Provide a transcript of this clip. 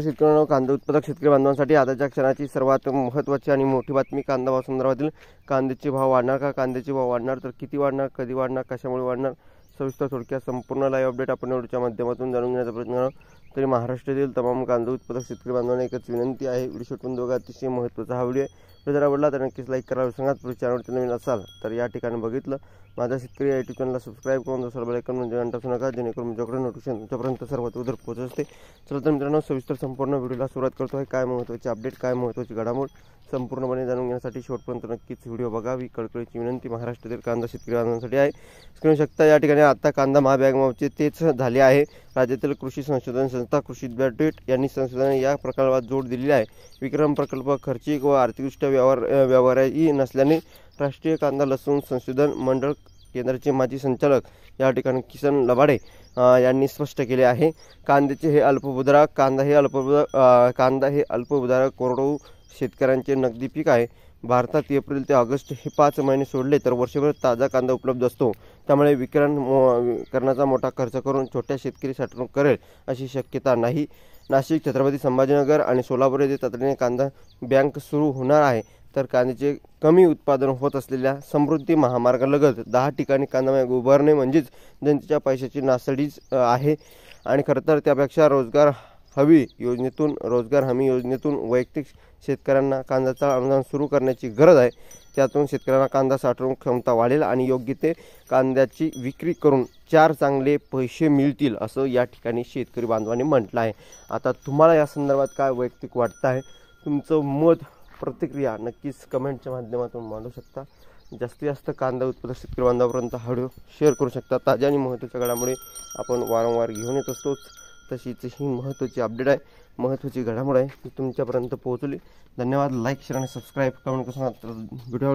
शेतकऱ्यांनो, कांदा उत्पादक शेतकरी बांधवांसाठी आताच्या क्षणाची सर्वात महत्त्वाची आणि मोठी बातमी कांदा भाव संदर्भातील कांद्याचे भाव वाढणार का, कांद्याचे भाव वाढणार तर किती वाढणार, कधी वाढणार, कशामुळे वाढणार, सविस्तर थोडक्यात संपूर्ण लाईव्ह अपडेट आपण व्हिडिओच्या माध्यमातून जाणून घेण्याचा प्रयत्न करू। तरी महाराष्ट्रातील तमाम कांदा उत्पादक शेतकरी बांधवांना एकच विनंती आहे, व्हिडिओ शेवटून दोघा अतिशय महत्त्वाचा हा व्हिडिओ आहे। जर आवडला तर नक्कीच लाईक करा। सांगा चॅनलवर नवीन असाल तर या ठिकाणी बघितलं माझा शेतकरी या यूट्यूब चॅनलला सबस्क्राईब करून दुसरा बेल आयकॉन म्हणजे घंटा टाकू नका, जेणेकरून माझ्याकडे नोटिफिकेशन तुमच्यापर्यंत सर्वात अगोदर पोहोचत असते। चला तर मित्रांनो, सविस्तर संपूर्ण व्हिडिओला सुरुवात करतो आहे। काय महत्त्वाचे अपडेट, काय महत्त्वाची घडामोड संपूर्णपणे जाणून घेण्यासाठी शेवटपर्यंत नक्कीच व्हिडिओ बघावी कळकळीची विनंती महाराष्ट्रातील कांदा शेतकरी बांधवांसाठी आहे। स्क्रीन शकता या ठिकाणी आता कांदा महाबॅगमावचे तेच झाले आहे। राज्यातील कृषी संशोधन संस्था कृषी विद्यापीठ यांनी संशोधन या प्रकल्पात जोड दिलेली आहे। विक्रम प्रकल्प खर्चिक व आर्थिकदृष्ट्या व्यवहारही नसल्याने राष्ट्रीय कांदा लसूण संशोधन मंडळ केंद्राचे माजी संचालक या ठिकाणी किसन लबाडे यांनी स्पष्ट केले आहे। कांद्याचे हे अल्पभूधारक कांदा हे अल्पभूधारक कोरडवाहू शेतकऱ्यांचे नगदी पीक आहे। भारतात एप्रिल ते ऑगस्ट हे 5 महिने सोडले तर वर्षभर ताजा कांदा उपलब्ध असतो, त्यामुळे विक्रणा मोठा खर्च करून छोट्या शेतकरी साठवणूक करेल अशी शक्यता नाही। नाशिक, छत्रपती संभाजीनगर आणि सोलापूर येथे तातडीने कांदा बँक सुरू होणार आहे, तर कांद्याचे कमी उत्पादन होत असलेल्या समृद्धी महामार्गालगत 10 ठिकाणी कांदा बँक उभारणे म्हणजेच जनतेच्या पैशाची नासडीच आहे। आणि खरं तर त्यापेक्षा रोजगार हमी योजनेतून वैयक्तिक शेतकऱ्यांना कांद्याचा अनुदान सुरू करण्याची गरज आहे। त्यातून शेतकऱ्यांना कांदा साठवणूक क्षमता वाढेल आणि योग्य ते कांद्याची विक्री करून 4 चांगले पैसे मिळतील असं या ठिकाणी शेतकरी बांधवांनी म्हटलं आहे। आता तुम्हाला या संदर्भात काय वैयक्तिक वाटतं आहे, तुमचं मत प्रतिक्रिया नक्कीच कमेंटच्या माध्यमातून मांडू शकता। जास्तीत जास्त कांदा उत्पादक शेतकरी बांधवांपर्यंत हा व्हिडिओ शेअर करू शकता। ताज्या आणि महत्त्वाच्या घडामोडी आपण वारंवार घेऊन येत असतोच, तशीच ही महत्त्वाची अपडेट आहे, महत्त्वाची घडामोड आहे ती तुमच्यापर्यंत पोहोचली। धन्यवाद। लाईक, शेअर आणि सबस्क्राईब कमेंट करून व्हिडिओ